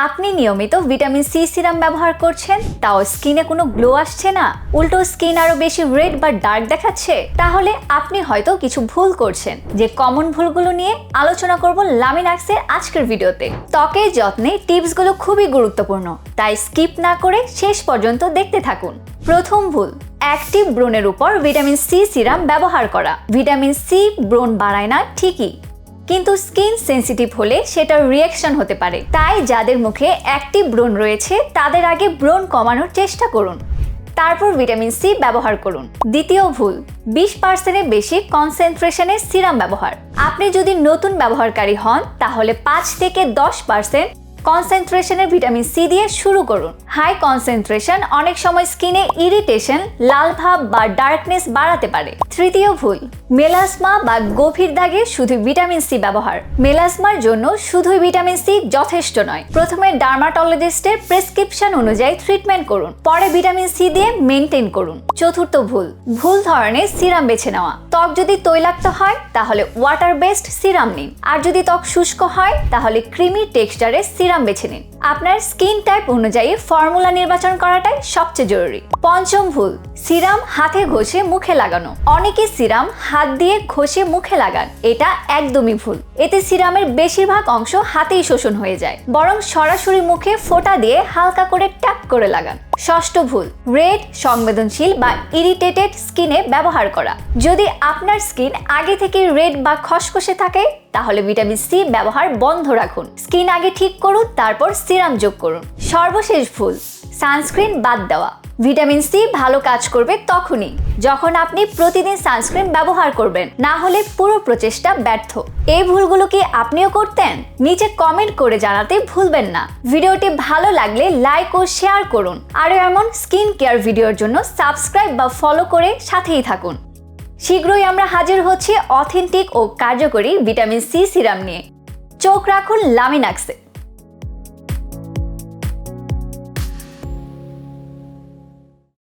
আপনি নিয়মিত vitamin C serum ব্যবহার করছেন, তাও স্কিনে কোনো গ্লো আসছে না, উল্টো স্কিন আরো বেশি রেড বা ডার্ক দেখাচ্ছে, তাহলে আপনি হয়তো কিছু ভুল করছেন। যে কমন ভুলগুলো নিয়ে আলোচনা করব লামিনাক্সের আজকের ভিডিওতে। ত্বকের যত্নে টিপসগুলো খুবই গুরুত্বপূর্ণ, তাই স্কিপ না করে শেষ পর্যন্ত দেখতে থাকুন। প্রথম ভুল, অ্যাক্টিভ ব্রণের উপর ভিটামিন সি সিরাম ব্যবহার করা। ভিটামিন সি ব্রণ বাড়ায় না ঠিকই, কিন্তু স্কিন সেনসিটিভ হলে সেটার রিঅ্যাকশন হতে পারে। তাই যাদের মুখে অ্যাক্টিভ ব্রণ রয়েছে তাদের আগে ব্রণ কমানোর চেষ্টা করুন, তারপর ভিটামিন সি ব্যবহার করুন। দ্বিতীয় ভুল, 20%-এর বেশি কনসেন্ট্রেশনের সিরাম ব্যবহার। আপনি যদি নতুন ব্যবহারকারী হন তাহলে 5 থেকে 10% কনসেন্ট্রেশনের ভিটামিন সি দিয়ে শুরু করুন। হাই কনসেন্ট্রেশন অনেক সময় স্কিনে ইরিটেশন, লাল ভাব বা ডার্কনেস বাড়াতে পারে। তৃতীয় ভুল, মেলাসমা বা গভীর দাগে শুধু ভিটামিন সি ব্যবহার। মেলাসমার জন্য শুধুই ভিটামিন সি যথেষ্ট নয়। প্রথমে ডার্মাটোলজিস্টের প্রেসক্রিপশন অনুযায়ী ট্রিটমেন্ট করুন, পরে ভিটামিন সি দিয়ে মেনটেন করুন। চতুর্থ ভুল, ভুল ধরনের সিরাম বেছে নেওয়া। ত্বক যদি তৈলাক্ত হয় তাহলে ওয়াটার বেসড সিরাম নিন, আর যদি ত্বক শুষ্ক হয় তাহলে ক্রিমি টেক্সচারের সিরাম বেছে নিন। আপনার স্কিন টাইপ অনুযায়ী ফর্মুলা নির্বাচন করাটাই সবচেয়ে জরুরি। পঞ্চম ভুল, সিরাম হাতে ঘষে মুখে লাগানো। অনেকে সিরাম হাত দিয়ে ঘষে মুখে লাগান, এটা একদমই ভুল। এতে সিরামের বেশিরভাগ অংশ হাতেই শোষণ হয়ে যায়, বরং সরাসরি মুখে ফোঁটা দিয়ে হালকা করে ট্যাপ করে লাগান। ষষ্ঠ ভুল, রেড, সংবেদনশীল বা ইরিটেটেড স্কিনে ব্যবহার করা। যদি আপনার স্কিন আগে থেকে রেড বা খসখসে থাকে তাহলে ভিটামিন সি ব্যবহার বন্ধ রাখুন। স্কিন আগে ঠিক করুন, তারপর সিরাম যোগ করুন। সর্বশেষ ভুল, সানস্ক্রিন বাদ দেওয়া। ভিটামিন সি ভালো কাজ করবে তখনই যখন আপনি প্রতিদিন সানস্ক্রিন ব্যবহার করবেন, না হলে পুরো প্রচেষ্টা ব্যর্থ। এই ভুলগুলো কি আপনিও করতেন? নিচে কমেন্ট করে জানাতে ভুলবেন না। ভিডিওটি ভালো লাগলে লাইক ও শেয়ার করুন। আরও এমন স্কিন কেয়ার ভিডিওর জন্য সাবস্ক্রাইব বা ফলো করে সাথেই থাকুন। শীঘ্রই আমরা হাজির হচ্ছি অথেন্টিক ও কার্যকরী ভিটামিন সি সিরাম নিয়ে। চোখ রাখুন লামিনাক্সে।